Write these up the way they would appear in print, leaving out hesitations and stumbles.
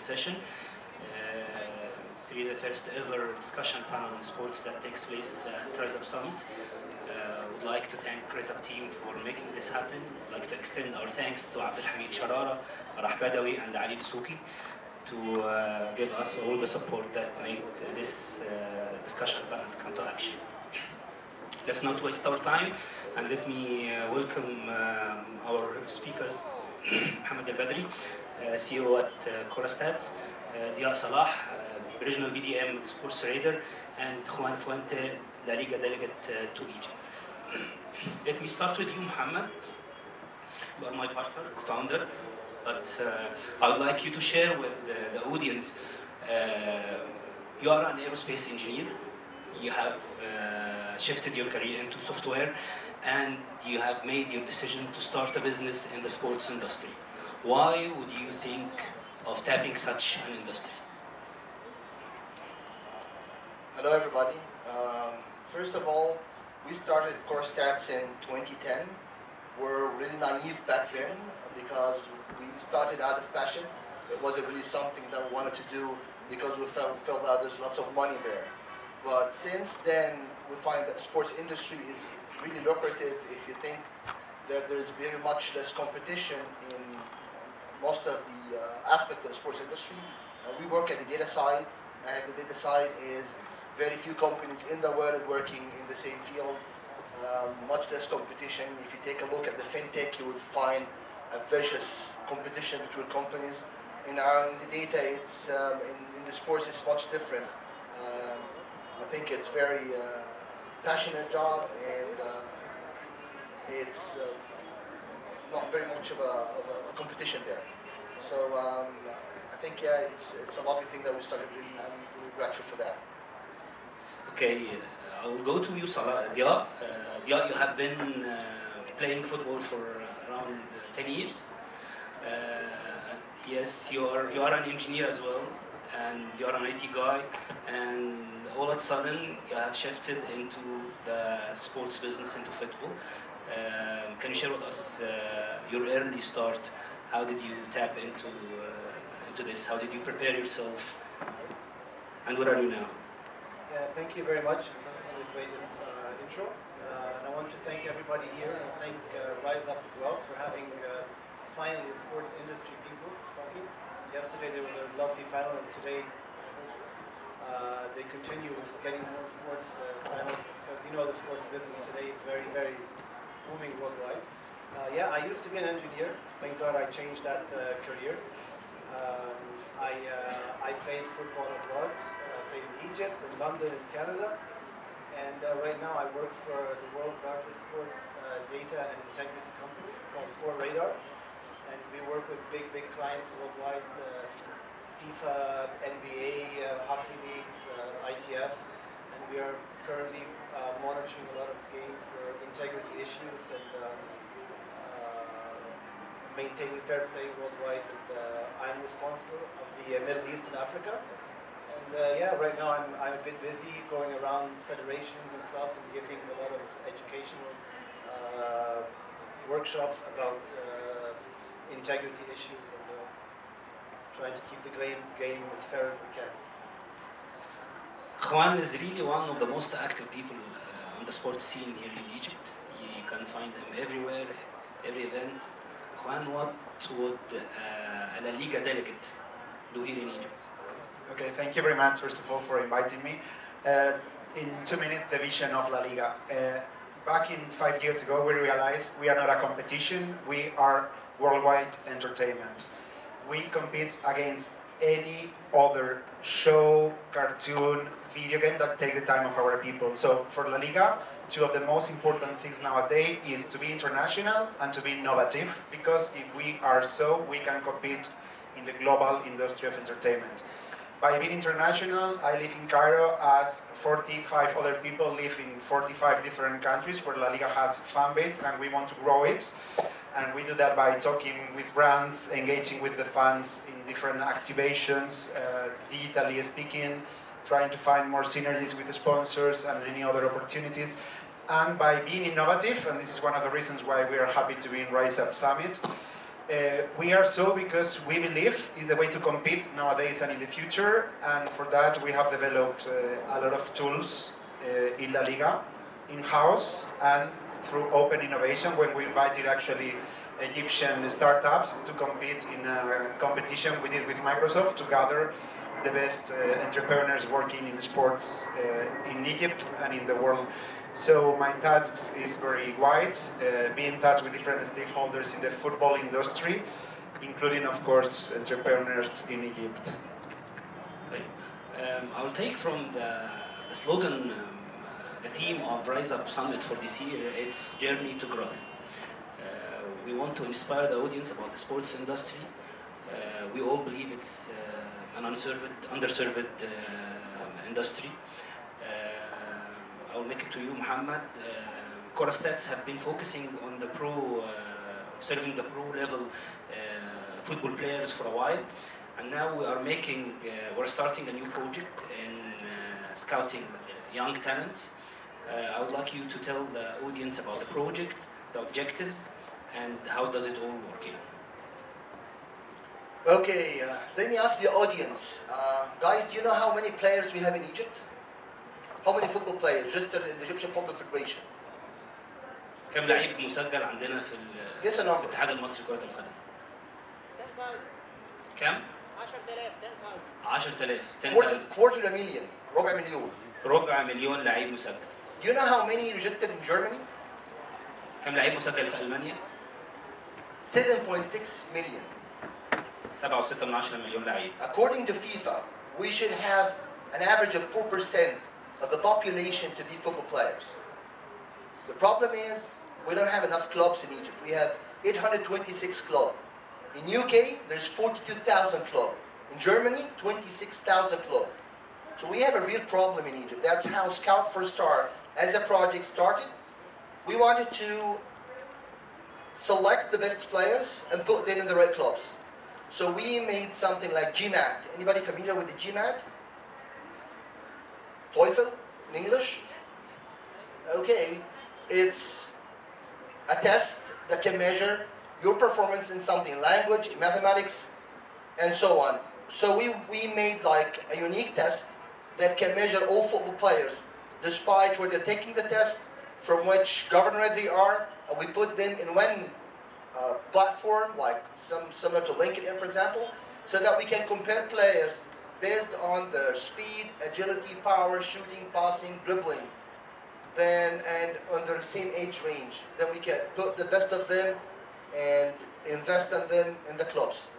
session. It's really the first ever discussion panel on sports that takes place at RiseUp Summit. I would like to thank RiseUp team for making this happen. I'd like to extend our thanks to Abdelhamid Sharara, Farah Badawi, and Ali Dsuki to give us all the support that made this discussion panel come to action. Let's not waste our time, and let me welcome our speakers, Mohamed Elbadry, CEO at Corastats, Diaa Salah, regional BDM at Sports Radar, and Juan Feuntes, La Liga delegate to Egypt. Let me start with you, Mohamed. You are my partner, co-founder, but I would like you to share with the audience. You are an aerospace engineer. You have shifted your career into software, and you have made your decision to start a business in the sports industry. Why would you think of tapping such an industry? Hello, everybody. First of all, we started Corastats in 2010. We're really naive back then because we started out of passion. It wasn't really something that we wanted to do because we felt that there's lots of money there. But since then, we find that sports industry is really lucrative if you think that there's very much less competition in most of the aspects of the sports industry. We work at the data side, and the data side is very few companies in the world working in the same field, much less competition. If you take a look at the fintech, you would find a vicious competition between companies. In the data, it's in the sports, it's much different. I think it's very passionate job, and it's not very much of a competition there. So I think it's a lovely thing that we started, and I'm really grateful for that. Okay, I will go to you, Salah. Diaa, you have been playing football for around 10 years. Yes, you are an engineer as well, and you are an IT guy, and all of a sudden you have shifted into the sports business, into football. Can you share with us your early start? How did you tap into this? How did you prepare yourself? And where are you now? Yeah, thank you very much for the great intro. And I want to thank everybody here, and thank RiseUp as well for having finally sports industry people talking. Yesterday there was a lovely panel, and today they continue with getting more sports panels, because you know the sports business today is very, very booming worldwide. Yeah, I used to be an engineer. Thank God I changed that career. I played football abroad. I played in Egypt, in London, in Canada. And right now I work for the world's largest sports data and integrity company called Sport Radar. And we work with big clients worldwide, FIFA, NBA, hockey leagues, ITF. And we are currently monitoring a lot of games for integrity issues and maintaining fair play worldwide. And I'm responsible of the Middle East and Africa. And yeah, right now I'm a bit busy going around federations and clubs and giving a lot of educational workshops about integrity issues, and trying to keep the game as fair as we can. Juan is really one of the most active people on the sports scene here in Egypt. You can find him everywhere, every event. Juan, what would a La Liga delegate do here in Egypt? Okay, thank you very much, first of all, for inviting me. In 2 minutes, the vision of La Liga. Back in 5 years ago, we realized we are not a competition, we are worldwide entertainment. We compete against any other show, cartoon, video game that take the time of our people. So for La Liga, two of the most important things nowadays is to be international and to be innovative, because if we are so, we can compete in the global industry of entertainment. By being international, I live in Cairo, as 45 other people live in 45 different countries where La Liga has fan base, and we want to grow it. And we do that by talking with brands, engaging with the fans in different activations, digitally speaking, trying to find more synergies with the sponsors and any other opportunities. And by being innovative, and this is one of the reasons why we are happy to be in RiseUp Summit, We are so because we believe is the way to compete nowadays and in the future, and for that we have developed a lot of tools in La Liga, in-house, and through open innovation when we invited actually Egyptian startups to compete in a competition we did with Microsoft to gather the best entrepreneurs working in sports in Egypt and in the world. So my tasks is very wide, be in touch with different stakeholders in the football industry, including of course entrepreneurs in Egypt. Okay. I'll take from the slogan, the theme of RiseUp Summit for this year, it's Journey to Growth. We want to inspire the audience about the sports industry. We all believe it's an underserved industry. I'll make it to you, Mohammed. Corastats have been focusing on the serving the pro level football players for a while, and now we're starting a new project in scouting young talents. I would like you to tell the audience about the project, the objectives, and how does it all work in. Okay, let me ask the audience. Guys, do you know how many players we have in Egypt? How many football players registered in the Egyptian Football Federation? كم لعيب مسجل عندنا في الاتحاد المصري لكرة القدم؟ 10,000. كم؟ 10,000. 10,000. Quarter million, ربع مليون. ربع مليون لعيب مسجل. Do you know how many registered in Germany? كم لعيب مسجل في ألمانيا؟ 7.6 million. 7.6 مليون لعيب. According to FIFA, we should have an average of 4% of the population to be football players. The problem is we don't have enough clubs in Egypt. We have 826 clubs. In UK, there's 42,000 clubs. In Germany, 26,000 clubs. So we have a real problem in Egypt. That's how Scout for Star, as a project, started. We wanted to select the best players and put them in the right clubs. So we made something like GMAT. Anybody familiar with the GMAT? TOEFL in English? Okay, it's a test that can measure your performance in something, language, in mathematics, and so on. So we made like a unique test that can measure all football players, despite where they're taking the test, from which governor they are, and we put them in one platform, like similar to LinkedIn, for example, so that we can compare players based on their speed, agility, power, shooting, passing, dribbling, and on their same age range. Then we can put the best of them and invest in them in the clubs.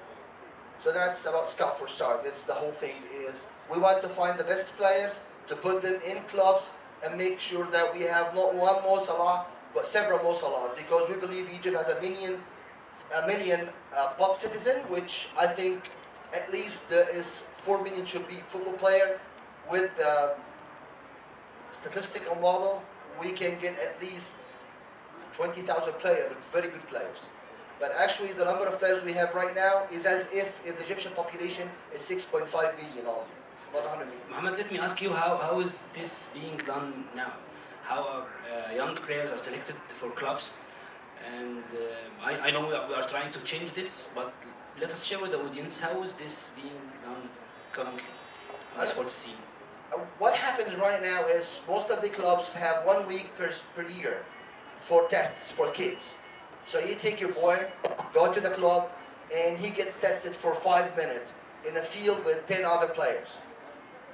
So that's about Scout for Star. That's the whole thing is we want to find the best players to put them in clubs and make sure that we have not one Mo Salah, but several Mo Salah, because we believe Egypt has a million pop citizen, which I think at least there is 4 million should be football player. With the statistical model, we can get at least 20,000 players, very good players. But actually the number of players we have right now is as if the Egyptian population is 6.5 million only, not 100 million. Mohammed, let me ask you, how is this being done now? How are young players are selected for clubs? And I know we are trying to change this, but let us share with the audience, how is this being done currently on the sports scene? What happens right now is most of the clubs have 1 week per year for tests for kids. So you take your boy, go to the club, and he gets tested for 5 minutes in a field with 10 other players.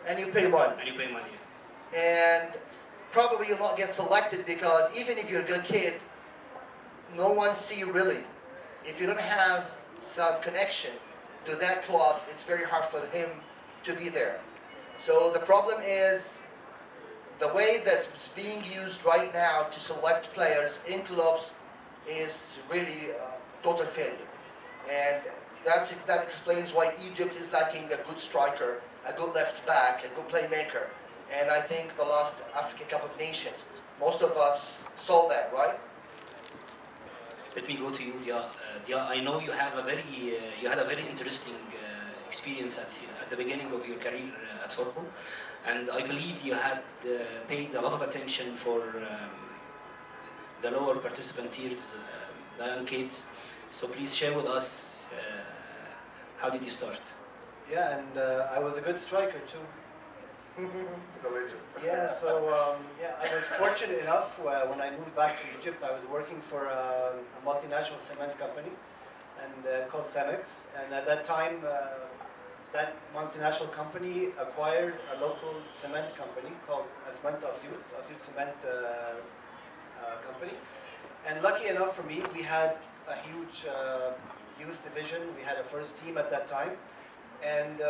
And you pay money. And you pay money, yes. And probably you'll not get selected because even if you're a good kid, no one see you really. If you don't have some connection to that club, it's very hard for him to be there. So the problem is the way that it's being used right now to select players in clubs is really total failure. And that explains why Egypt is lacking a good striker, a good left back, a good playmaker. And I think the last African Cup of Nations, most of us saw that, right? Let me go to you, Diaa. Diaa, I know you have you had a very interesting experience at the beginning of your career at football, and I believe you had paid a lot of attention for the lower participant tiers, the young kids. So please share with us, how did you start? Yeah, and I was a good striker too. Yeah, so I was fortunate enough when I moved back to Egypt. I was working for a multinational cement company and called Cemex, and at that time that multinational company acquired a local cement company called Cement Asyut Cement company. And lucky enough for me, we had a huge youth division. We had a first team at that time. And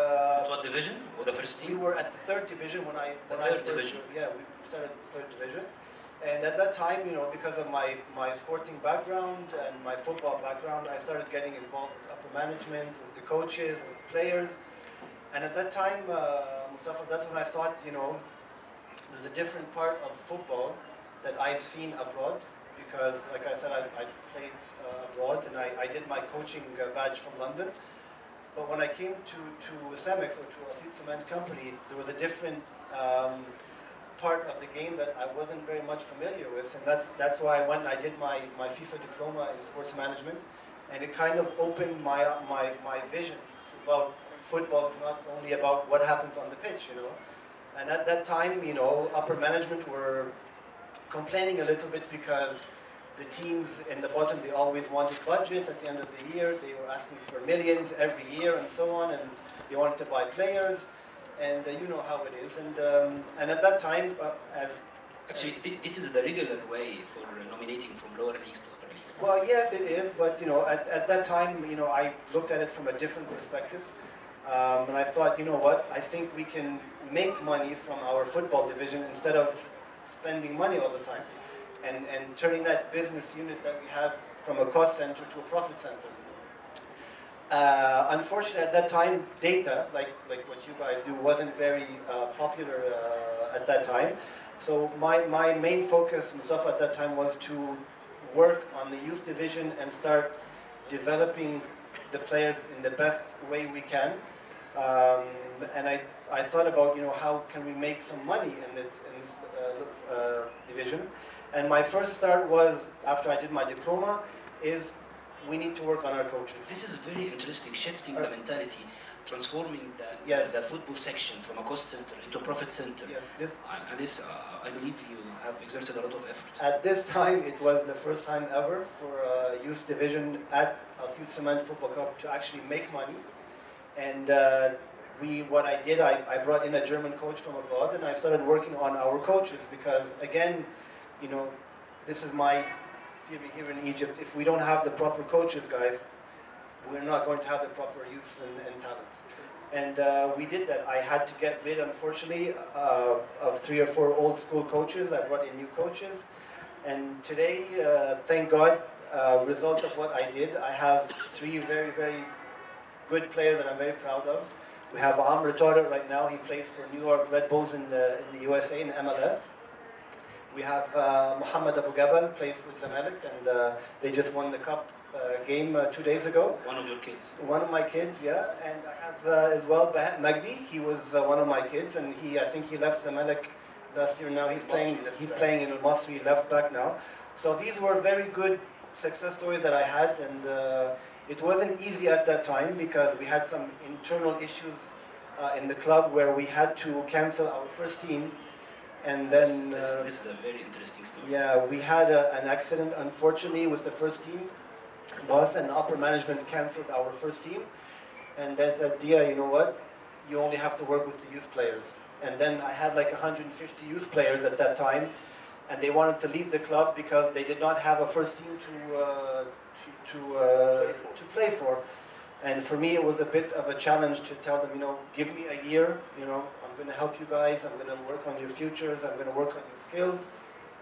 what division? Or the first team? We were at the third division when I third division. Yeah, we started the third division. And at that time, because of my sporting background and my football background, I started getting involved with upper management, with the coaches, with the players. And at that time, Mostafa, that's when I thought, there's a different part of football that I've seen abroad. Because, like I said, I played abroad and I did my coaching badge from London. But when I came to Cemex or to Asyut Cement Company, there was a different part of the game that I wasn't very much familiar with, and that's why I went and I did my FIFA diploma in sports management, and it kind of opened my vision about football. It's not only about what happens on the pitch, And at that time, upper management were complaining a little bit because the teams in the bottom, they always wanted budgets at the end of the year. They were asking for millions every year and so on, and they wanted to buy players, and you know how it is. And at that time, Actually, this is the regular way for nominating from lower leagues to upper leagues. Well, yes, it is, but at that time, I looked at it from a different perspective, and I thought, what? I think we can make money from our football division instead of spending money all the time. And turning that business unit that we have from a cost center to a profit center. Unfortunately, at that time, data, like what you guys do, wasn't very popular at that time. So my main focus and stuff at that time was to work on the youth division and start developing the players in the best way we can. And I thought about, how can we make some money in this division. And my first start was, after I did my diploma, is we need to work on our coaches. This is very interesting, shifting the mentality, transforming the football section from a cost center into a profit center. Yes, I believe you have exerted a lot of effort. At this time, it was the first time ever for a youth division at Asyut Cement Football Club to actually make money. And what I did, I brought in a German coach from abroad, and I started working on our coaches because, again, this is my theory here in Egypt. If we don't have the proper coaches, guys, we're not going to have the proper youth and talents. And we did that. I had to get rid, unfortunately, of 3 or 4 old school coaches. I brought in new coaches. And today, thank God, result of what I did, I have 3 very, very good players that I'm very proud of. We have Amr right now. He plays for New York Red Bulls in the USA in MLS. We have Mohamed Elbadry, plays for Zamalek, and they just won the cup game 2 days ago. One of your kids? One of my kids, yeah. And I have as well Magdi. He was one of my kids, and I think he left Zamalek last year. Now he's playing in Al Masri, left back now. So these were very good success stories that I had, and it wasn't easy at that time because we had some internal issues in the club where we had to cancel our first team. And then this is a very interesting story. Yeah, we had an accident, unfortunately, with the first team. Boss and upper management canceled our first team, and they said, Diaa, you know what? You only have to work with the youth players. And then I had like 150 youth players at that time, and they wanted to leave the club because they did not have a first team to play for. And for me, it was a bit of a challenge to tell them, give me a year, I'm going to help you guys, I'm going to work on your futures, I'm going to work on your skills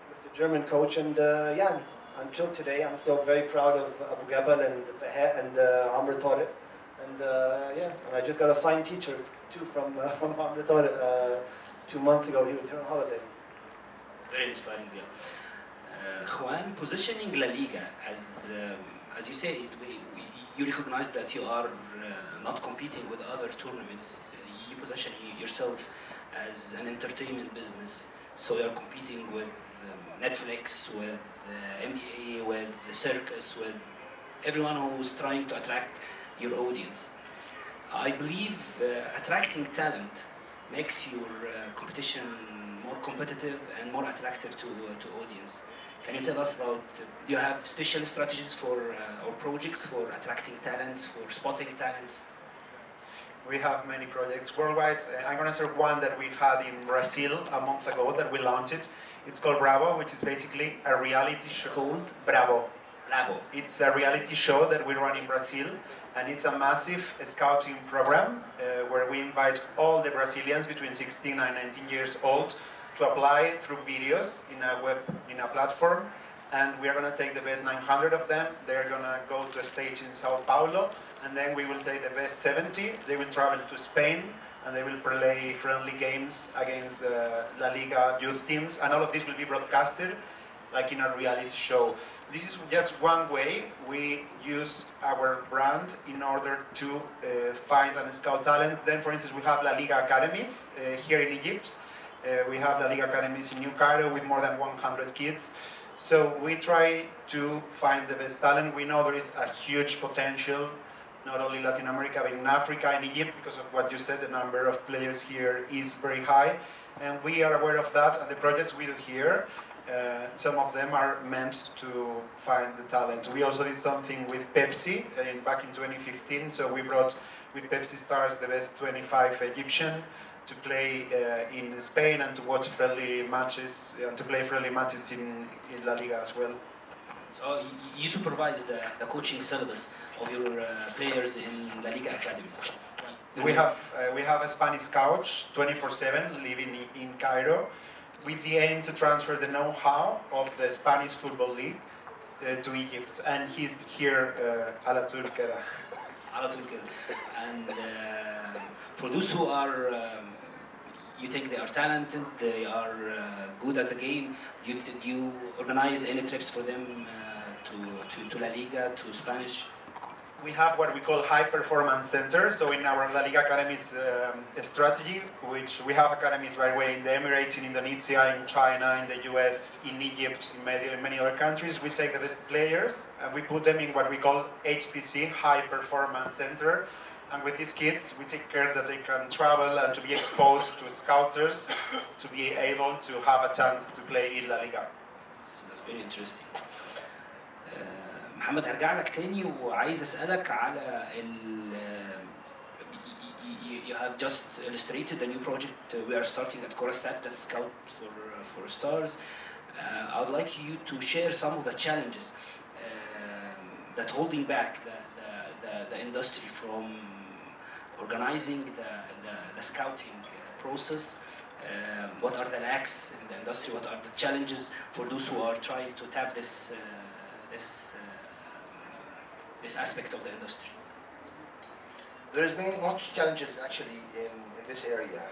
with the German coach. And until today, I'm still very proud of Abu Gabal and Amr Tariq. And and I just got a signed teacher too from Amr Tariq 2 months ago. He was here on holiday. Very inspiring, yeah. Juan, positioning La Liga as you say, you recognize that you are not competing with other tournaments. You position yourself as an entertainment business, so you're competing with Netflix, with NBA, with the circus, with everyone who's trying to attract your audience. I believe attracting talent makes your competition more competitive and more attractive to audience. Can you tell us about, do you have special strategies for or projects for attracting talents, for spotting talents? We have many projects worldwide. I'm going to share one that we had in Brazil a month ago that we launched. It's called Bravo, which is basically a reality show. It's called Bravo. Bravo. It's a reality show that we run in Brazil, and it's a massive scouting program where we invite all the Brazilians between 16 and 19 years old to apply through videos in a platform, and we are going to take the best 900 of them. They're going to go to a stage in Sao Paulo, and then we will take the best 70. They will travel to Spain, and they will play friendly games against the La Liga youth teams, and all of this will be broadcasted like in a reality show. This is just one way we use our brand in order to find and scout talents. Then, for instance, we have La Liga Academies here in Egypt. We have La Liga Academies in New Cairo with more than 100 kids. So we try to find the best talent. We know there is a huge potential, not only Latin America, but in Africa, in Egypt, because of what you said, the number of players here is very high. And we are aware of that, and the projects we do here, some of them are meant to find the talent. We also did something with Pepsi back in 2015, so we brought with Pepsi stars the best 25 Egyptian to play in Spain and to watch friendly matches and to play friendly matches in La Liga as well. So you supervise the coaching syllabus of your players in La Liga academies. We have a Spanish coach 24/7 living in Cairo, with the aim to transfer the know-how of the Spanish Football League to Egypt, and he's here على طول كده. على طول كده. And for those who are, you think they are talented, they are good at the game, do you organize any trips for them to La Liga, to Spanish? We have what we call high performance center. So in our La Liga Academies strategy, which we have academies right away in the Emirates, in Indonesia, in China, in the US, in Egypt, in many other countries, we take the best players and we put them in what we call HPC, high performance center. And with these kids, we take care that they can travel and to be exposed to scouters, to be able to have a chance to play in La Liga. So that's very interesting. محمد هرجع لك تاني وعايز اسالك على you have just illustrated the new project we are starting at Korastat, the Scout for Stars. I would like you to share some of the challenges that holding back the industry from organizing the scouting process. What are the lacks in the industry? What are the challenges for those who are trying to tap this aspect of the industry? There's been much challenges actually in this area.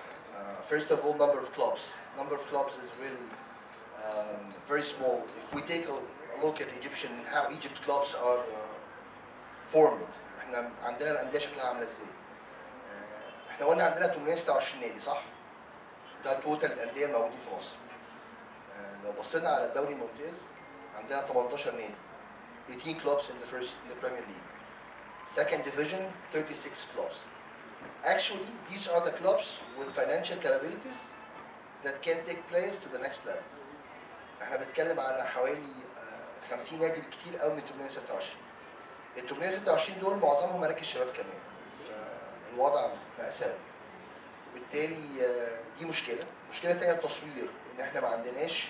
First of all, number of clubs. Number of clubs is really very small. If we take a look at how Egypt clubs are formed, احنا عندنا الأندية شكلها عاملة ازاي؟ احنا قلنا عندنا 826 نادي صح؟ ده توتال الأندية الموجودين في مصر. لو بصينا على الدوري الممتاز عندنا 18 نادي. 18 clubs in the Premier League. Second division, 36 clubs. Actually, these are the clubs with financial capabilities that can take players to the next level. احنا بنتكلم على حوالي 50 نادي بالكتير قوي من 826. ال 826 دول معظمهم مراكز شباب كمان. فالوضع مأساوي. وبالتالي دي مشكلة. مشكلة تانية التصوير، ان احنا ما عندناش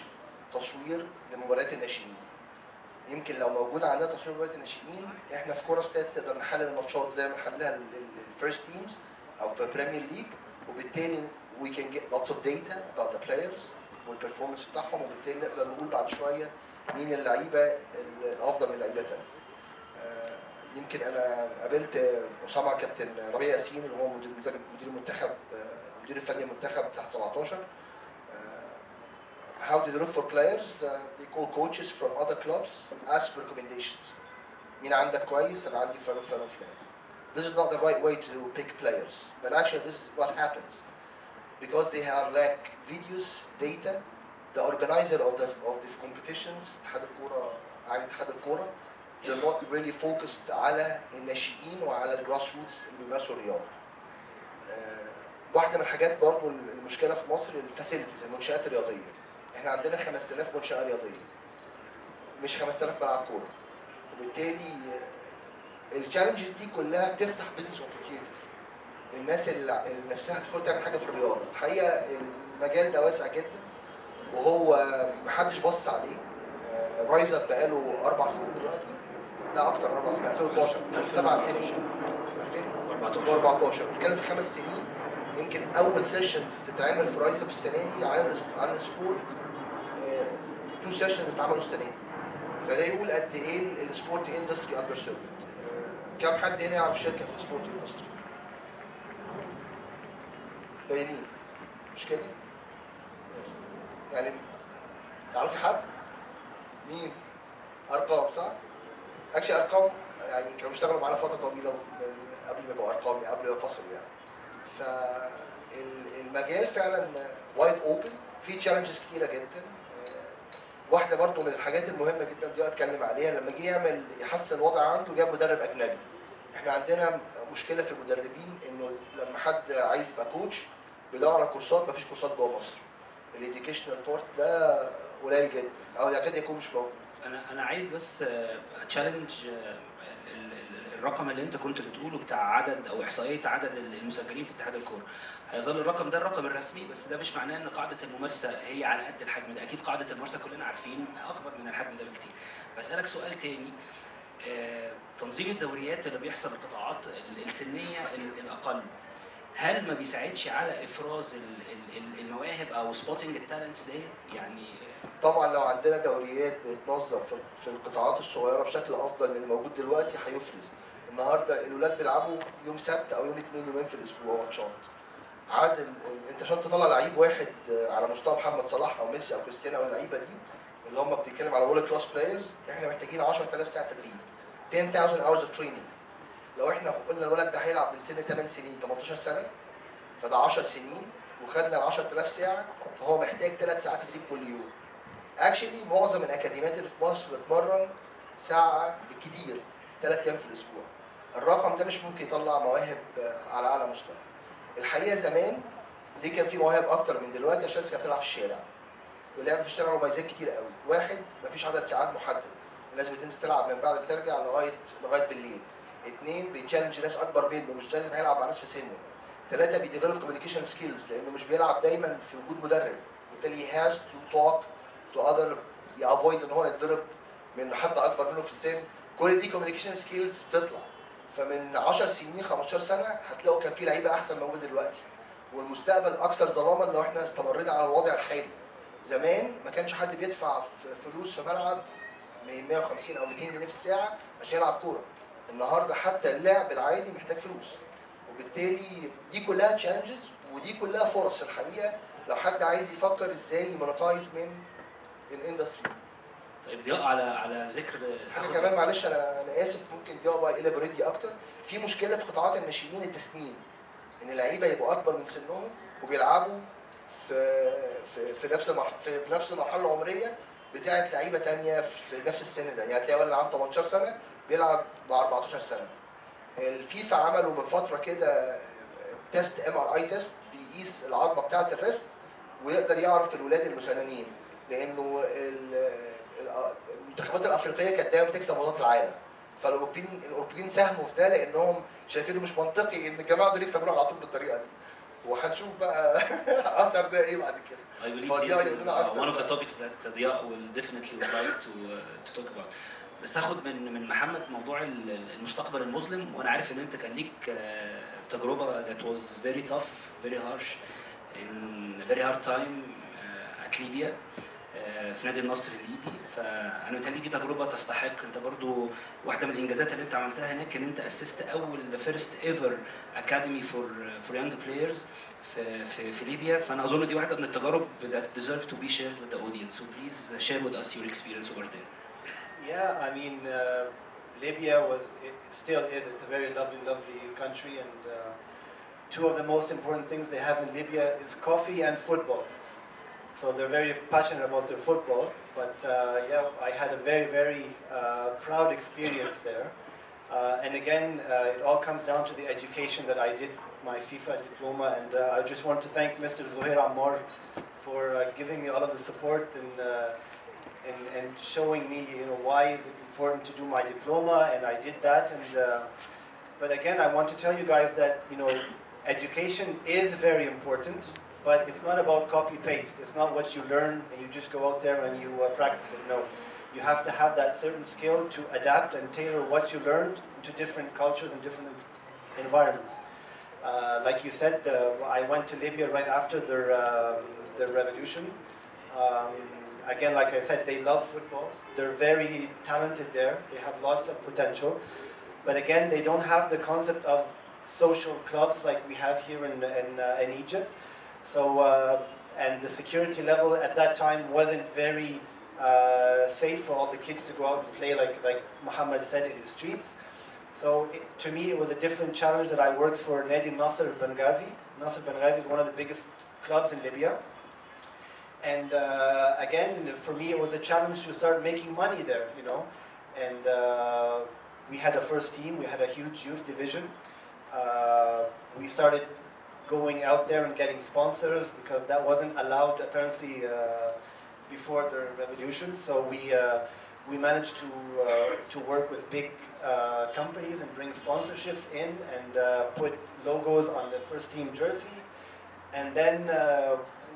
تصوير لمباريات الناشئين. يمكن لو موجود عندنا تصوير مباريات الناشئين احنا في كوره ستاتس نقدر نحلل الماتشات زي ما نحللها الفيرست تيمز او في بريمير ليج، وبالتالي we can get lots of data about the players والبرفورمانس بتاعهم، وبالتالي نقدر نقول بعد شويه مين اللعيبه الافضل من اللعيبه الثانيه. يمكن انا قابلت اسامه كابتن ربيع ياسين اللي هو مدير المنتخب، مدير الفني المنتخب تحت 17. How do they look for players? They call coaches from other clubs, ask for recommendations. مين عندك كويس؟ أنا عندي فلان وفلان وفلان. This is not the right way to pick players, but actually this is what happens because they have lack videos, data. The organizer of the competitions, اتحاد الكورة عن اتحاد الكورة they're not really focused على الناشئين وعلى الجراس روتس اللي بيمارسوا الرياضه. واحده من الحاجات برضه المشكله في مصر الفاسيلتيز، المنشات الرياضيه. احنا عندنا 5000 منشاه رياضيه، مش 5000 ملعب كوره، وبالتالي التشالنجز دي كلها بتفتح بزنس اوبورتيونيتيز. الناس اللي نفسها تدخل تعمل حاجه في الرياضه، الحقيقه المجال ده واسع جدا وهو محدش بص عليه. رايز اب بقاله 4 سنين دلوقتي، لا اكتر من 4 سنين، 2012 7 سنين 2014 بنتكلم في 5 سنين. يمكن اول سيشنز تتعمل في رايز اب السنه دي عن السبورت 2 سيشنز اتعملوا السنه دي. فده يقول قد ايه السبورت اندستري اندر سيرفد. كم حد هنا يعرف شركه في السبورت اندستري؟ باينين مش كده؟ يعني تعرفي حد؟ مين؟ ارقام صح؟ اكشلي ارقام يعني كانوا بيشتغلوا معانا فتره طويله قبل ما يبقوا ارقام، يعني قبل ما ينفصلوا يعني. فالمجال فعلا وايد اوبن، في تشالنجز كتيره جدا. واحده برضو من الحاجات المهمه جدا دي اتكلم عليها، لما جه يحسن الوضع عنده جاب مدرب اجنبي. احنا عندنا مشكله في المدربين انه لما حد عايز يبقى كوتش بيدور على كورسات، مفيش كورسات جوه مصر. الاديوكيشنال بارت ده قليل جدا او يكاد يكون مش موجود. انا عايز بس تشالنج الرقم اللي انت كنت بتقوله بتاع عدد او احصائيه عدد المسجلين في اتحاد الكوره. هيظل الرقم ده الرقم الرسمي، بس ده مش معناه ان قاعده الممارسه هي على قد الحجم ده. اكيد قاعده الممارسه كلنا عارفين اكبر من الحجم ده بكتير. بسالك سؤال تاني، تنظيم الدوريات اللي بيحصل القطاعات السنيه الاقل، هل ما بيساعدش على افراز المواهب او سبوتنج التالنتس ديت؟ يعني طبعا لو عندنا دوريات بتتنظم في القطاعات الصغيره بشكل افضل من الموجود دلوقتي هيفرز. النهارده الولاد بيلعبوا يوم سبت او يوم اثنين، يومين في الاسبوع ماتشات. عاد انت عشان تطلع لعيب واحد على مستوى محمد صلاح او ميسي او كريستيانو او اللعيبه دي اللي هم بتتكلم على وورلد كلاس بلايرز، احنا محتاجين 10000 ساعه تدريب، 10000 hours of training. لو احنا قلنا الولد ده هيلعب من سن 8 سنين 18 سنه، فده 10 سنين وخدنا ال 10000 ساعه، فهو محتاج 3 ساعات تدريب كل يوم. اكشلي معظم الاكاديميات اللي في مصر بتمرن ساعه بالكتير 3 ايام في الاسبوع. الرقم ده مش ممكن يطلع مواهب على اعلى مستوى. الحقيقه زمان ليه كان في مواهب اكتر من دلوقتي؟ عشان الناس كانت بتلعب في الشارع. واللعب في الشارع له مميزات كتير قوي. واحد، مفيش عدد ساعات محدد، الناس بتنزل تلعب من بعد ما ترجع لغايه بالليل. اثنين، بيتشالنج ناس اكبر منه، مش لازم هيلعب مع ناس في سنه. ثلاثه، بيديفلوب كوميونيكيشن سكيلز لانه مش بيلعب دايما في وجود مدرب، وبالتالي he has to talk to other، يافويد ان هو يتضرب من حد اكبر منه في السن. كل دي كوميونيكيشن سكيلز بتطلع. فمن 10 سنين 15 سنه هتلاقوا كان في لعيبه احسن موجود دلوقتي. والمستقبل اكثر ظلاما لو احنا استمرينا على الوضع الحالي. زمان ما كانش حد بيدفع فلوس في ملعب 150 او 200 جنيه في الساعه عشان يلعب كوره. النهارده حتى اللعب العادي محتاج فلوس. وبالتالي دي كلها تشالنجز ودي كلها فرص الحقيقه لو حد عايز يفكر ازاي يمونتايز من الاندستري. طيب ضياء، على ذكر حاجه كمان معلش، انا اسف، ممكن ضياء بقى يلابوريت دي اكتر. في مشكله في قطاعات الناشئين التسنين، ان اللعيبه يبقوا اكبر من سنهم وبيلعبوا في نفس المرحله العمريه بتاعه لعيبه ثانيه في نفس السن ده. يعني تلاقي ولد عنده 18 سنه بيلعب مع 14 سنه. الفيفا عملوا من فتره كده تيست MRI تيست بيقيس العظمه بتاعه الريست ويقدر يعرف الولاد المسننين، لانه المنتخبات الافريقيه كانت دايما بتكسب بطولات العالم. فالاوروبيين ساهموا في ده لانهم شايفينه مش منطقي ان الجماعه دول يكسبوا على طول بالطريقه دي. وهنشوف بقى اثر ده ايه بعد كده. I believe this is one of the topics that Diaa will definitely would like to talk about. بس هاخد من محمد موضوع المستقبل المظلم، وانا عارف ان انت كان ليك تجربه that was very tough, very harsh in a very hard time at Libya في نادي النصر الليبي. فانا متهيألي دي تجربه تستحق. انت برضو واحده من الانجازات اللي انت عملتها هناك ان انت اسست اول the first ever academy for young players في ليبيا. فانا اظن دي واحده من التجارب that deserve to be shared with the audience. So please share with us your experience over there. Yeah, I mean, Libya still is. It's a very lovely country, and two of the most important things they have in Libya is coffee and football. So they're very passionate about their football. But yeah, I had a very, very proud experience there. And again, it all comes down to the education that I did my FIFA diploma, and I just want to thank Mr. Zuhair Ammar for giving me all of the support and showing me, why is it important to do my diploma, and I did that. And but again, I want to tell you guys that education is very important, but it's not about copy paste. It's not what you learn and you just go out there and you practice it. No, you have to have that certain skill to adapt and tailor what you learned into different cultures and different environments. Like you said, I went to Libya right after their revolution. Again, like I said, they love football. They're very talented there. They have lots of potential. But again, they don't have the concept of social clubs like we have here in Egypt. So, and the security level at that time wasn't very safe for all the kids to go out and play, like Mohammed said, in the streets. So to me, it was a different challenge that I worked for Nadi Nasser Benghazi. Nasser Benghazi is one of the biggest clubs in Libya. And again, for me, it was a challenge to start making money there, And we had a first team, we had a huge youth division. We started going out there and getting sponsors because that wasn't allowed apparently before the revolution. So we managed to work with big companies and bring sponsorships in and put logos on the first team jersey. And then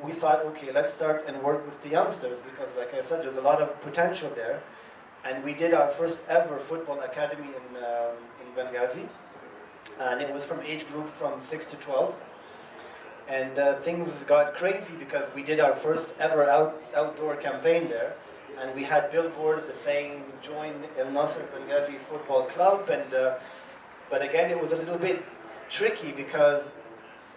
we thought, okay, let's start and work with the youngsters because, like I said, there's a lot of potential there. And we did our first ever football academy in Benghazi. And it was from age group from 6 to 12. And things got crazy because we did our first ever outdoor campaign there. And we had billboards saying, join El Nasser Benghazi Football Club. And but again, it was a little bit tricky because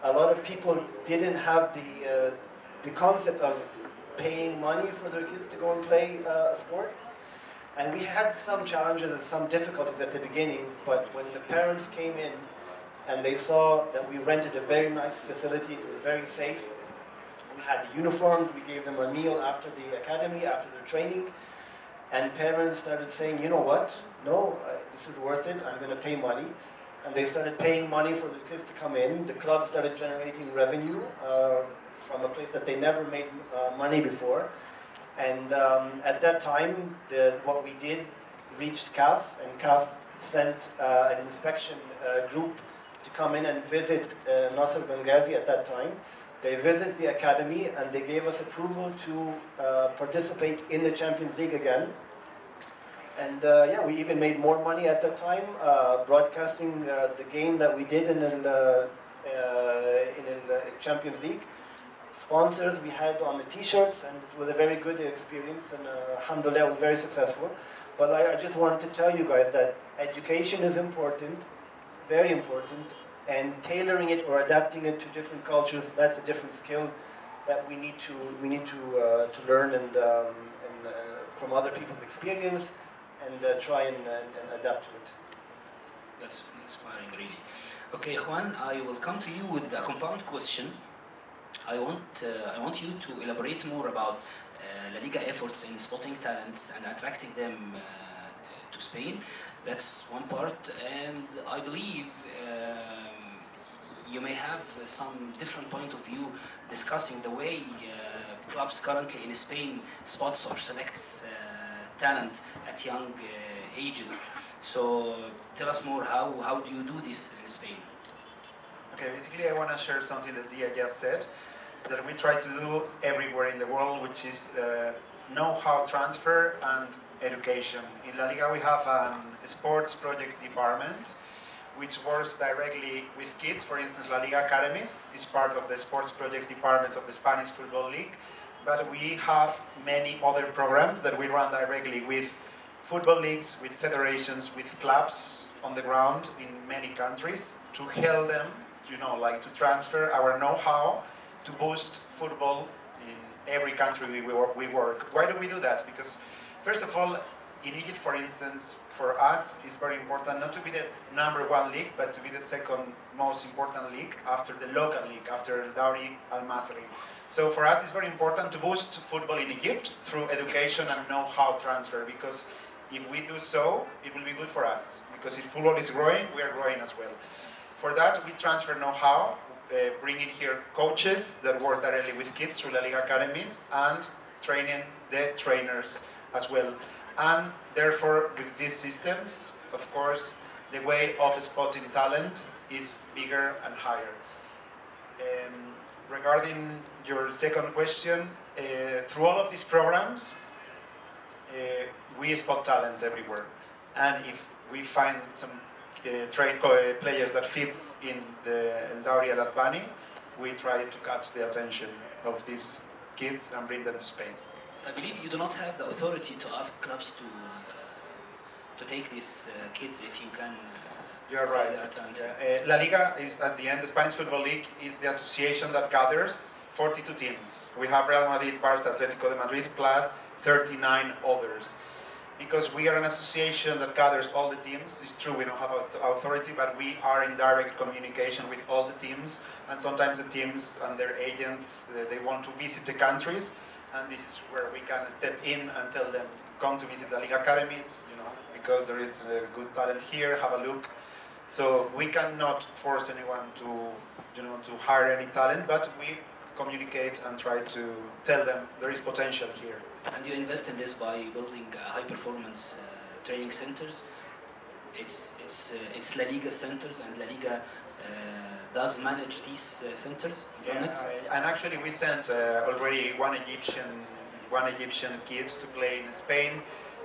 a lot of people didn't have the concept of paying money for their kids to go and play a sport. And we had some challenges and some difficulties at the beginning, but when the parents came in and they saw that we rented a very nice facility, it was very safe. We had the uniforms, we gave them a meal after the academy, after their training, and parents started saying, you know what, no, this is worth it, I'm going to pay money. And they started paying money for the kids to come in. The club started generating revenue from a place that they never made money before. And at that time, what we did reached CAF, and CAF sent an inspection group to come in and visit Nasser Benghazi at that time. They visited the academy and they gave us approval to participate in the Champions League again. And yeah, we even made more money at that time, broadcasting the game that we did in the Champions League. Sponsors we had on the t-shirts, and it was a very good experience, and alhamdulillah, it was very successful. But I just wanted to tell you guys that education is important, very important, and tailoring it or adapting it to different cultures, that's a different skill that we need to learn and from other people's experience and try and adapt to it. That's inspiring, really. Okay, Juan, I will come to you with a compound question. I want you to elaborate more about La Liga efforts in spotting talents and attracting them to Spain. That's one part, and I believe you may have some different point of view discussing the way clubs currently in Spain spots or selects talent at young ages. So tell us more, how do you do this in Spain? Okay, basically I want to share something that Diaa just said, that we try to do everywhere in the world, which is know-how transfer and education. In La Liga we have a sports projects department which works directly with kids. For instance, La Liga Academies is part of the sports projects department of the Spanish Football League, but we have many other programs that we run directly with football leagues, with federations, with clubs on the ground in many countries to help them, like to transfer our know-how to boost football in every country we work. Why do we do that? Because first of all, in Egypt, for instance, for us, it's very important not to be the #1 league, but to be the second most important league after the local league, after Dawri Al-Masri. So for us, it's very important to boost football in Egypt through education and know-how transfer, because if we do so, it will be good for us. Because if football is growing, we are growing as well. For that, we transfer know-how, bringing here coaches that work directly with kids through La Liga academies and training the trainers as well. And therefore, with these systems, of course, the way of spotting talent is bigger and higher. Regarding your second question, through all of these programs, we spot talent everywhere. And if we find some players that fits in the Dawri Al-Asbani, we try to catch the attention of these kids and bring them to Spain. I believe you do not have the authority to ask clubs to take these kids if you can. You're right. La Liga is, at the end, the Spanish Football League is the association that gathers 42 teams. We have Real Madrid, Barça, Atletico de Madrid, plus 39 others. Because we are an association that gathers all the teams, it's true we don't have authority, but we are in direct communication with all the teams, and sometimes the teams and their agents, they want to visit the countries, and this is where we can step in and tell them, come to visit La Liga academies, because there is good talent here, have a look. So we cannot force anyone to hire any talent, but we communicate and try to tell them there is potential here. And you invest in this by building high-performance training centers. It's La Liga centers, and La Liga does manage these centers. Yeah, and actually we sent already one Egyptian kid to play in Spain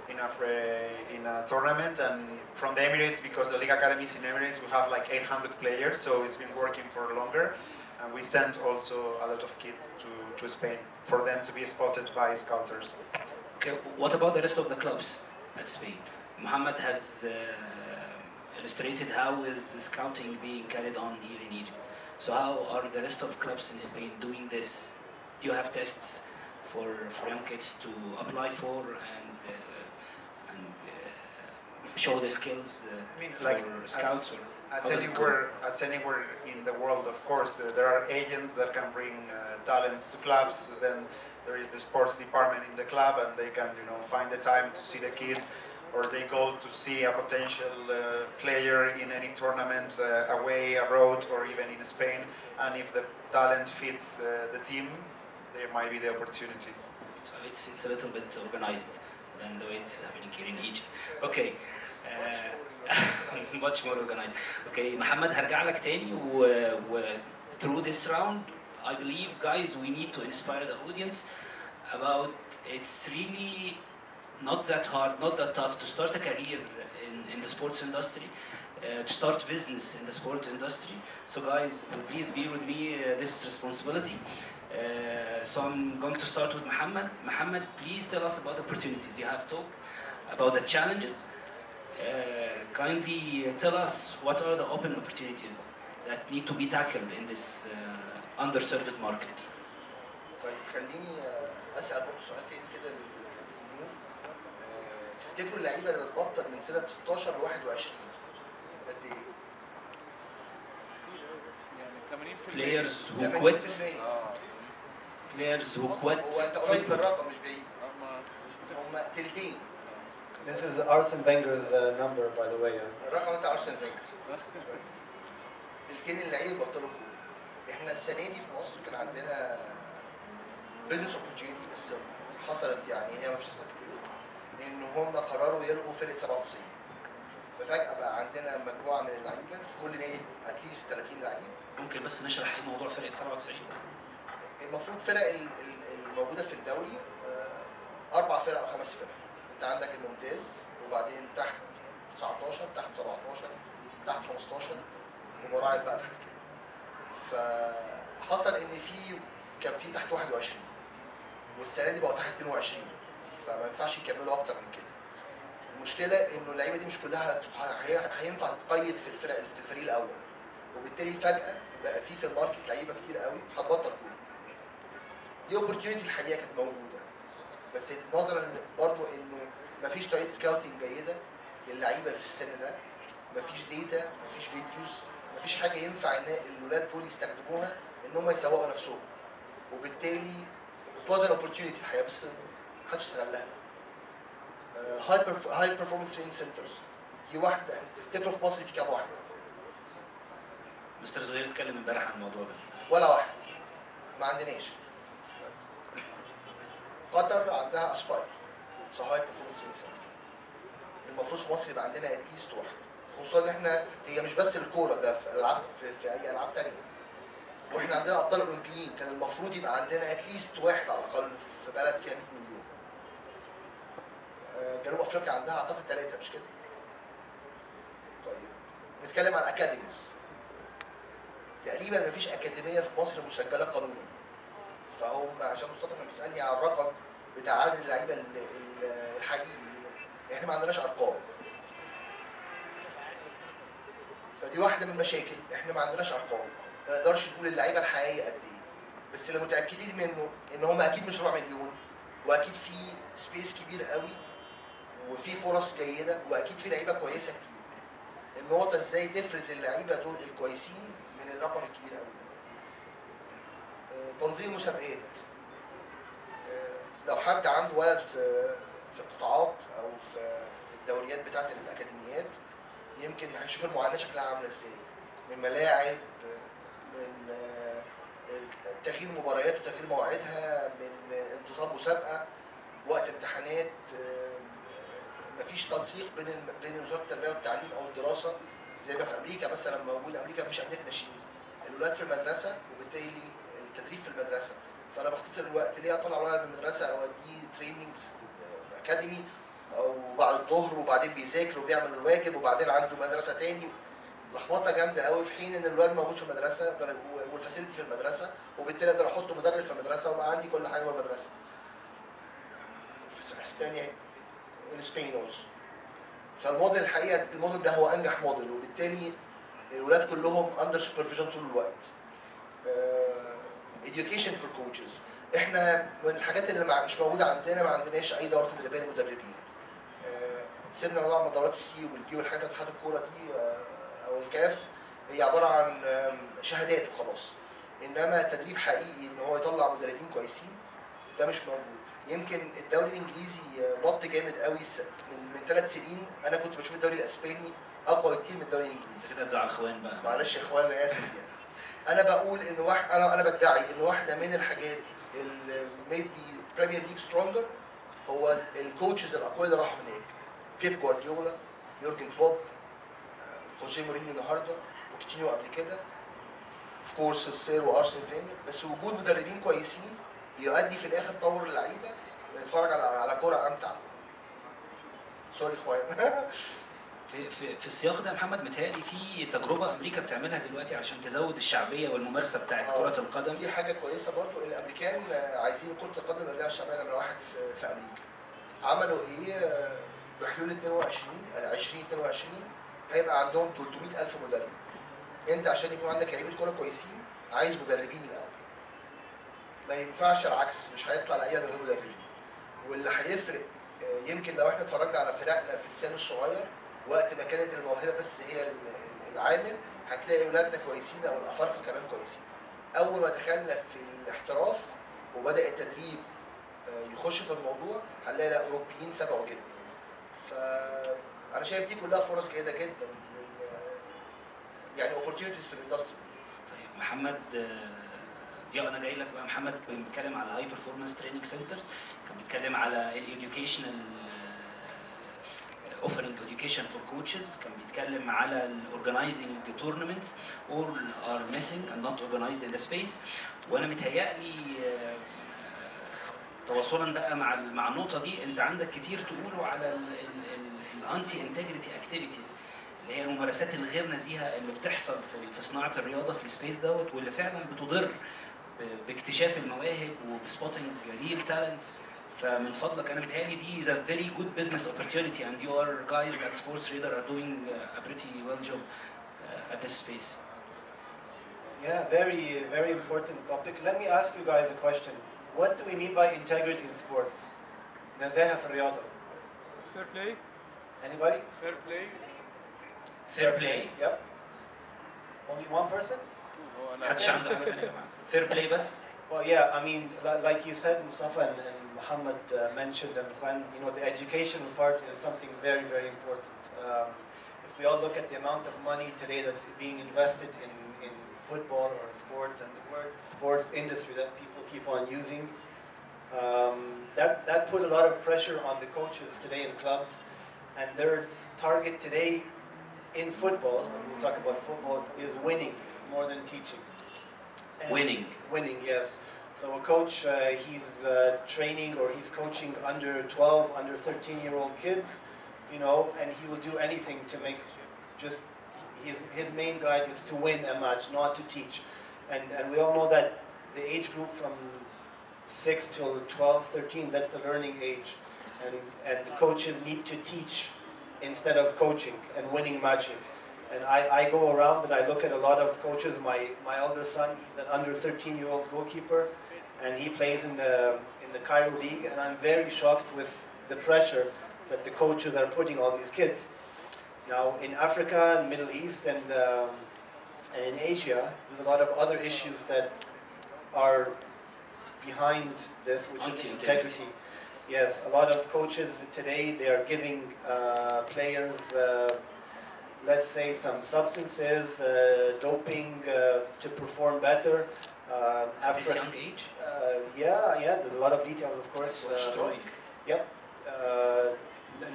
in a tournament, and from the Emirates, because the Liga academies in Emirates, we have like 800 players, so it's been working for longer. And we sent also a lot of kids to Spain for them to be spotted by scouters. Okay, what about the rest of the clubs at Spain? Mohamed has illustrated how is the scouting being carried on here in Egypt. So how are the rest of clubs in Spain doing this? Do you have tests for young kids to apply for and show the skills for scouts? As anywhere in the world, of course, there are agents that can bring talents to clubs. Then there is the sports department in the club, and they can, find the time to see the kid, or they go to see a potential player in any tournament away, abroad, or even in Spain. And if the talent fits the team, there might be the opportunity. So it's a little bit organized than the way it's happening here in Egypt. Okay. Much more organized. Okay, Mohamed, هرجع لك تاني through this round, I believe, guys, we need to inspire the audience about it's really not that hard, not that tough to start a career in the sports industry, to start business in the sports industry. So guys, please be with me this responsibility. So I'm going to start with Mohamed. Mohamed, please tell us about the opportunities. You have talked about the challenges. Kindly tell us what are the open opportunities that need to be tackled in this underserved market. طيب خليني اسال برضه سؤال تاني كده للجمهور. تفتكروا اللعيبه اللي بتبطل من سنه 16 ل 21 قد ايه؟ يعني 80% Players who quit. Players who quit. هو انت قريب من الرقم مش بعيد. هم تلتين. This is Arsene Wenger's number, by the way. الرقم انت ارسن فينجر. تلتين اللعيبه بطلوا كوره. احنا السنه دي في مصر كان عندنا بزنس اوبورتيونيتي، بس حصلت يعني هي مش حصلت كتير، ان هم قرروا يلغوا فرقه 97. ففجاه بقى عندنا مجموعه من اللعيبه في كل نادي اتليست 30 لعيب. ممكن بس نشرح ايه موضوع فرقه 97؟ المفروض فرق الموجوده في الدوري 4 فرق او 5 فرق. انت عندك الممتاز، وبعدين تحت 19، تحت 17، تحت 15، ومراعي بقى تحت كده. فحصل ان كان في تحت 21، والسنه دي بقوا تحت 22، فما ينفعش يكملوا اكتر من كده. المشكله انه اللعيبه دي مش كلها هينفع تتقيد في الفريق الاول، وبالتالي فجاه بقى في الماركت لعيبه كتير قوي هتبطل كوره. دي اوبورتيونيتي الحقيقه كانت موجوده، بس نظرا برضو انه مفيش طريقه سكاوتنج جيده للعيبه اللي في السن ده، مفيش ديتا، مفيش فيديوز، مفيش حاجه ينفع ان الولاد دول يستخدموها ان هم يسوقوا نفسهم، وبالتالي it was an opportunity الحقيقه بس محدش استغلها. هاي performance training centers دي واحده، تفتكروا في مصر في كام واحده؟ مستر زهير اتكلم امبارح عن الموضوع ده. ولا واحده، ما عندناش. قطر عندها اسباير، اتس هاي performance training center. المفروض في مصر يبقى عندنا اتليست واحد، خصوصا ان احنا هي مش بس الكوره، ده في العاب في اي العاب ثانيه. واحنا عندنا ابطال اولمبيين، كان المفروض يبقى عندنا اتليست واحد على الاقل في بلد فيها 100 مليون. جنوب افريقيا عندها اعتقد 3 مش كده؟ طيب نتكلم عن اكاديميز. تقريبا مفيش اكاديميه في مصر مسجله قانونا. فهم عشان مصطفى كان بيسالني على الرقم بتاع عدد اللعيبه الحقيقي، احنا ما عندناش ارقام. فدي واحده من المشاكل، احنا ما عندناش ارقام، ما نقدرش نقول اللعيبه الحقيقيه قد ايه. بس اللي متاكدين منه ان هم اكيد مش 4 مليون، واكيد في سبيس كبير قوي، وفي فرص جيده، واكيد في لعيبه كويسه كتير. النقطه ازاي تفرز اللعيبه دول الكويسين من الرقم الكبير قوي. تنظيم مسابقات. لو حد عنده ولد في القطاعات او في الدوريات بتاعه الاكاديميات، يمكن هيشوف المعاناه شكلها عامله ازاي، من ملاعب، من تغيير مباريات وتغيير مواعيدها، من انتظام مسابقه، وقت امتحانات، مفيش تنسيق بين وزاره التربيه والتعليم او الدراسه زي ما في امريكا مثلا موجود. امريكا مفيش انديه ناشئين، الولاد في المدرسه وبالتالي التدريب في المدرسه. فانا بختصر الوقت، ليه اطلع ولد من المدرسه او اديه تريننجز اكاديمي او بعد الظهر وبعدين بيذاكر وبيعمل الواجب وبعدين عنده مدرسه تاني، لخبطه جامده قوي، في حين ان الولاد موجود في المدرسه والفاسيلتي في المدرسه، وبالتالي اقدر احط مدرب في المدرسه وبقى عندي كل حاجه في المدرسه. في اسبانيا، in Spain also. فالموديل الحقيقه الموديل ده هو انجح موديل، وبالتالي الولاد كلهم اندر سوبرفيجن طول الوقت. education for coaches. احنا من الحاجات اللي مش موجوده عندنا، ما عندناش اي دوره تدريبيه للمدربين. سيبنا نوع من دورات السي والبي والحاجات بتاعت اتحاد الكوره دي او الكاف، هي عباره عن شهادات وخلاص. انما تدريب حقيقي ان هو يطلع مدربين كويسين ده مش موجود. يمكن الدوري الانجليزي نط جامد قوي من 3 سنين، انا كنت بشوف الدوري الاسباني اقوى بكتير من الدوري الانجليزي. كده تزعل اخوان بقى. معلش يا اخوان انا اسف يعني. انا بقول ان انا بدعي ان واحده من الحاجات اللي مدي بريمير ليج سترونجر هو الكوتشز الاقوياء اللي راحوا هناك. بيب جوارديولا، يورجن كلوب، خوسيه مورينيو النهارده، بوكيتينيو قبل كده، اوف كورس السير وارسن فينجر. بس وجود مدربين كويسين يؤدي في الاخر تطور اللعيبه، نتفرج على كوره امتع. سوري اخوان. في السياق ده يا محمد، متهيألي في تجربه امريكا بتعملها دلوقتي عشان تزود الشعبيه والممارسه بتاعت كره القدم. دي حاجه كويسه برضو. الامريكان عايزين كره القدم الرياضه الشعبيه نمره واحد في امريكا. عملوا ايه؟ بحلول 2022 هيبقى عندهم 300,000 مدرب. انت عشان يكون عندك لعيبه كوره كويسين عايز مدربين الاول. ما ينفعش العكس، مش هيطلع لعيبه من غير مدربين. واللي هيفرق يمكن لو احنا اتفرجنا على فرقنا في السن الصغير وقت ما كانت الموهبه بس هي العامل، هتلاقي ولادنا كويسين او الافارقه كمان كويسين. اول ما دخلنا في الاحتراف وبدا التدريب يخش في الموضوع، هنلاقي الاوروبيين سبقوا جدا. فانا شايف دي كلها فرص جيده جدا، يعني opportunities في الاندستري. طيب محمد، ديا انا جاي لك بقى. محمد كان بيتكلم على هاي بيرفورمانس تريننج سنترز، كان بيتكلم على الاديوكيشنال offering education for coaches، كان بيتكلم على ال organizing tournaments all are missing and not organized in the space. وانا متهيألي تواصلا بقى مع النقطه دي، انت عندك كتير تقوله على الانتي انتجريتي اكتيفيتيز، اللي هي الممارسات الغير نزيهه اللي بتحصل في صناعه الرياضه في السبيس دوت، واللي فعلا بتضر باكتشاف المواهب وبسبوتنج ريل تالنتس. فمن فضلك، انا بتهيألي دي is a very good business opportunity and you are guys at Sports Radar are doing a pretty well job at this space. Yeah, very important topic. Let me ask you guys a question. What do we mean by integrity in sports? نزاهة في الرياضة. Fair play. Anybody? Fair play. Fair play. Yep. Only one person? محدش عنده حاجة تانية يا جماعة. Fair play بس. Well, yeah, I mean, like you said, Mustafa and Mohammed mentioned, and Juan, you know, the educational part is something very, very important. If we all look at the amount of money today that's being invested in football or sports, and the word sports industry that people keep on using, that put a lot of pressure on the coaches today in clubs, and their target today in football, when we talk about football, is winning more than teaching. And winning, yes. So a coach, he's training or he's coaching under 12, under 13-year-old kids, you know, and he will do anything to make just his main guide is to win a match, not to teach. And we all know that the age group from 6 till 12, 13, that's the learning age. And the coaches need to teach instead of coaching and winning matches. And I go around and I look at a lot of coaches. My elder son, he's an under 13-year-old goalkeeper, and he plays in the Cairo League. And I'm very shocked with the pressure that the coaches are putting on these kids. Now in Africa and Middle East and in Asia, there's a lot of other issues that are behind this, which is integrity. Yes, a lot of coaches today, they are giving players let's say some substances, doping to perform better. At this young age? Yeah, there's a lot of details, of course. Yep.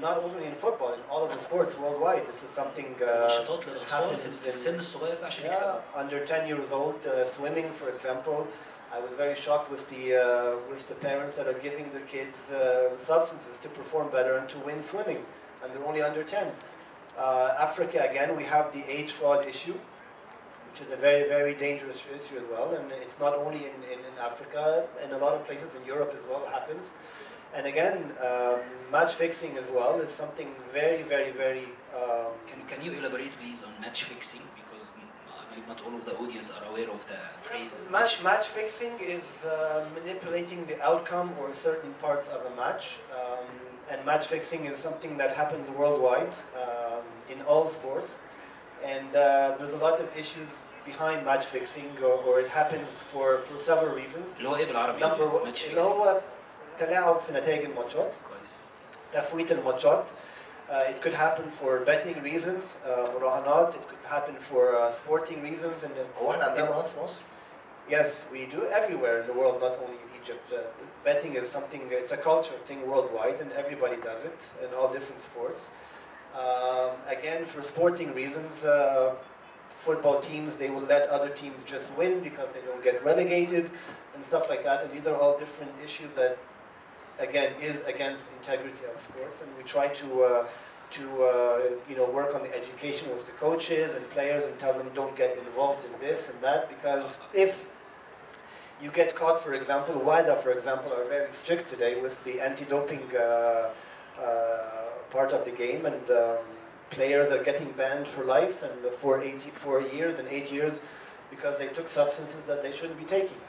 Not only in football, in all of the sports worldwide. This is something happens under 10 years old. Swimming, for example. I was very shocked with the parents that are giving their kids substances to perform better and to win swimming, and they're only under 10. Africa, again, we have the age fraud issue, which is a very, very dangerous issue as well. And it's not only in Africa, in a lot of places in Europe as well, it happens. And again, match fixing as well is something very, very, very... Can you elaborate, please, on match fixing? Because I believe not all of the audience are aware of the phrase. Match fixing is manipulating the outcome or certain parts of a match. And match fixing is something that happens worldwide in all sports. And there's a lot of issues behind match fixing, or it happens for several reasons. Number one, اللي هو تلاعب في نتائج الماتشات. تفويت الماتشات. It could happen for betting reasons, مراهنات. It could happen for sporting reasons. And yes, we do everywhere in the world, not only in Egypt. Betting is something, it's a culture thing worldwide, and everybody does it in all different sports. Again, for sporting reasons, football teams, they will let other teams just win because they don't get relegated and stuff like that. And these are all different issues that, again, is against integrity of sports. And we try to you know, work on the education with the coaches and players and tell them don't get involved in this and that, because if you get caught, for example, WADA, for example, are very strict today with the anti-doping part of the game, and players are getting banned for life and for 4 years and 8 years because they took substances that they shouldn't be taking.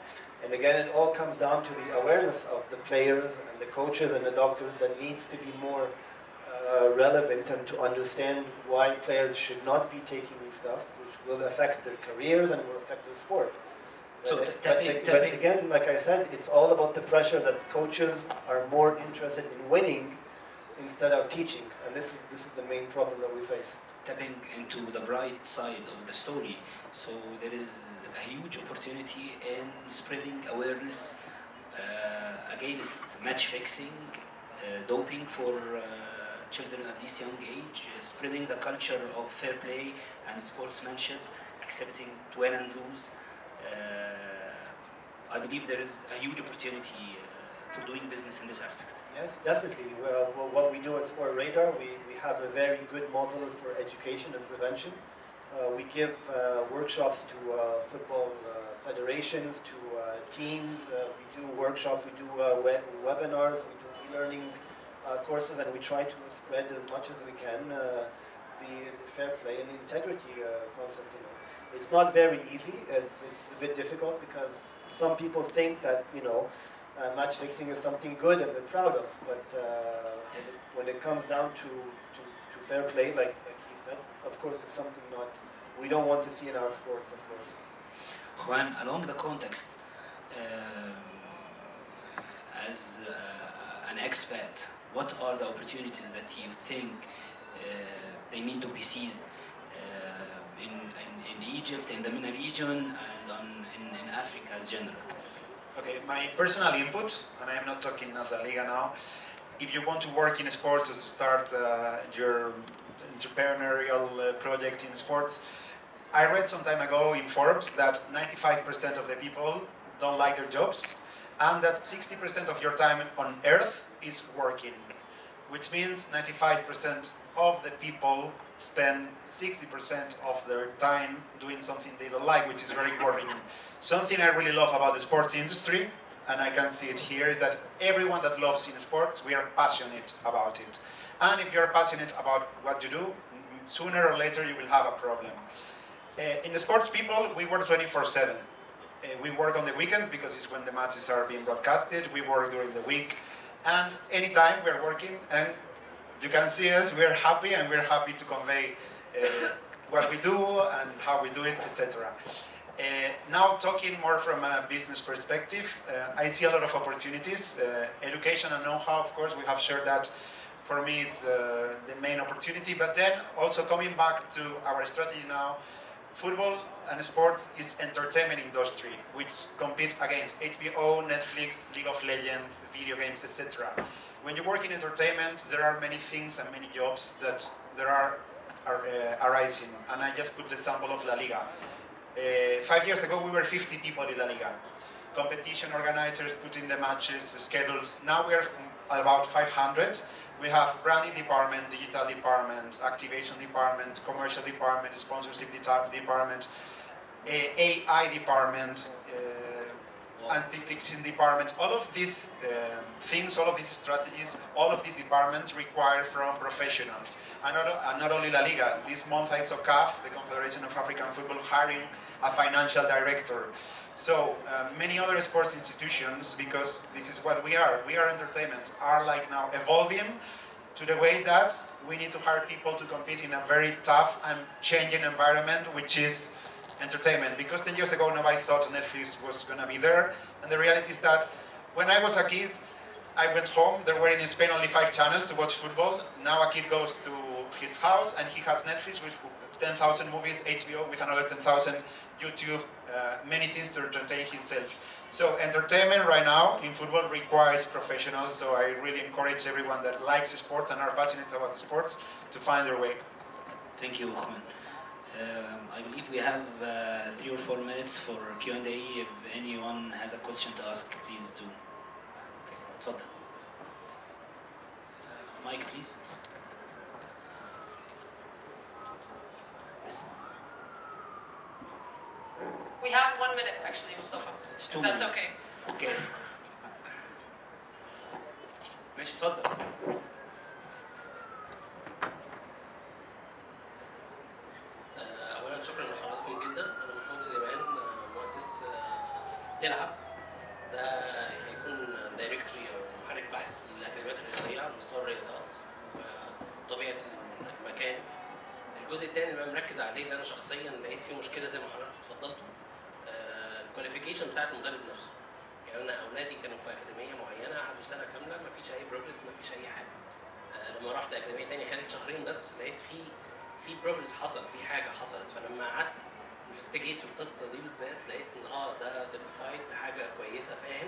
And again, it all comes down to the awareness of the players and the coaches and the doctors that needs to be more relevant, and to understand why players should not be taking these stuff, which will affect their careers and will affect their sport. So but again, like I said, it's all about the pressure that coaches are more interested in winning instead of teaching, and this is the main problem that we face. Tapping into the bright side of the story, so there is a huge opportunity in spreading awareness against match fixing, doping for children at this young age, spreading the culture of fair play and sportsmanship, accepting to win and lose. I believe there is a huge opportunity for doing business in this aspect. Yes, definitely. Well, what we do at Sport Radar, we have a very good model for education and prevention. We give workshops to football federations, to teams. We do workshops, we do webinars, we do e-learning courses, and we try to spread as much as we can the fair play and the integrity concept. You know, it's not very easy. It's a bit difficult because some people think that, you know, Match fixing is something good and they're proud of, but Yes. when it comes down to fair play, like he said, of course it's something not we don't want to see in our sports, of course. Juan, along the context, as an expat, what are the opportunities that you think they need to be seized in Egypt, in the MENA region, and in Africa as general? Okay, my personal input, and I'm not talking as a Liga now, if you want to work in sports, to start your entrepreneurial project in sports, I read some time ago in Forbes that 95% of the people don't like their jobs, and that 60% of your time on Earth is working, which means 95% of the people spend 60% of their time doing something they don't like, which is very boring. Something I really love about the sports industry, and I can see it here, is that everyone that loves in sports, we are passionate about it. And if you're passionate about what you do, sooner or later you will have a problem. In the sports people, we work 24/7. We work on the weekends because it's when the matches are being broadcasted. We work during the week. And anytime we're working, and you can see us, we're happy, and we're happy to convey what we do and how we do it, etc. Now talking more from a business perspective, I see a lot of opportunities. Education and know-how, of course, we have shared that. For me is the main opportunity, but then also coming back to our strategy now, football and sports is entertainment industry, which competes against HBO, Netflix, League of Legends, video games, etc. When you work in entertainment, there are many things and many jobs that there are arising. And I just put the example of La Liga. 5 years ago, we were 50 people in La Liga. Competition organizers putting the matches, schedules. Now we are about 500. We have branding department, digital department, activation department, commercial department, sponsorship department, AI department, anti-fixing department. All of these things, all of these strategies, all of these departments require from professionals. And not only La Liga. This month I saw CAF, the Confederation of African Football, hiring a financial director. So many other sports institutions, because this is what we are entertainment, are like now evolving to the way that we need to hire people to compete in a very tough and changing environment, which is entertainment. Because 10 years ago, nobody thought Netflix was going to be there. And the reality is that when I was a kid, I went home. There were in Spain only 5 channels to watch football. Now a kid goes to his house and he has Netflix with 10,000 movies, HBO with another 10,000, YouTube, many things to entertain himself. So entertainment right now in football requires professionals. So I really encourage everyone that likes sports and are passionate about sports to find their way. Thank you, Juan. I believe we have 3 or 4 minutes for Q&A. If anyone has a question to ask, please do. Okay, تفضل. Mike, please. Yes. We have 1 minute actually, Mostafa. It's 2 if that's minutes. okay. Okay. ماشي تفضل. اولا شكرا لحضراتكم جدا. انا محمود سليمان، مؤسس تلعب. ده هيكون دايركتوري او محرك بحث للاكاديميات الرياضيه على مستوى الرياضات وطبيعه المكان. الجزء الثاني اللي انا مركز عليه اللي انا شخصيا لقيت فيه مشكله زي ما حضرتك اتفضلتوا، الكواليفيكيشن بتاعت المدرب نفسه. يعني انا اولادي كانوا في اكاديميه معينه قعدوا سنه كامله ما فيش اي بروجرس، ما فيش اي حاجه. لما رحت اكاديميه ثانيه خلال 2 شهور بس لقيت في بروجرس حصل، في حاجه حصلت. فلما قعدت انفستيجيت في القصه دي بالذات لقيت ان ده سيرتيفايد، ده حاجه كويسه، فاهم؟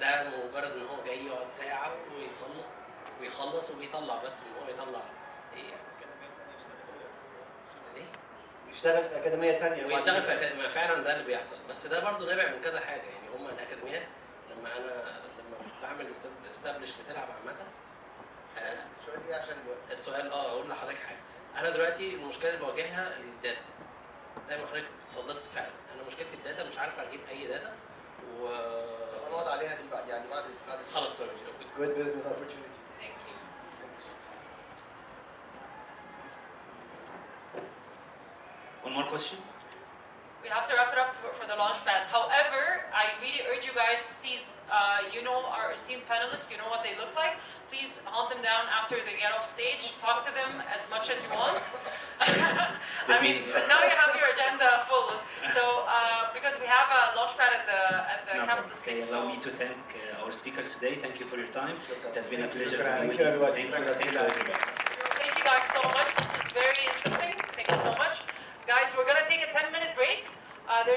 ده مجرد ان هو جاي يقعد ساعه ويخلص وبيطلع، بس ان هو يطلع ايه؟ يشتغل في اكاديميه ثانيه ويشتغل في اكاديميه. فعلا ده اللي بيحصل، بس ده برضه نابع من كذا حاجه. يعني هم الاكاديميات لما بعمل استابلش بتلعب عامه. السؤال ايه عشان السؤال اقول لحضرتك حاجه. انا دلوقتي المشكله اللي بواجهها الداتا، زي ما حضرتك اتفضلت. فعلا انا مشكلتي الداتا، مش عارف اجيب اي داتا طب نقعد عليها دي بعد، يعني بعد خلاص. good business opportunity. One more question? We have to wrap it up for the launch pad. However, I I really urge you guys, please, you know our esteemed panelists, you know what they look like. Please hunt them down after they get off stage. Talk to them as much as you want. I mean, now you have your agenda full. So, because we have a launchpad at the capital Okay, stage. allow me to thank our speakers today. Thank you for your time. It has been a pleasure to be Thank with you, you. everybody. Thank you. Thank you, everybody. Thank you guys so much. This was very interesting. Thank you so much. Guys, we're going to take a 10-minute break. There's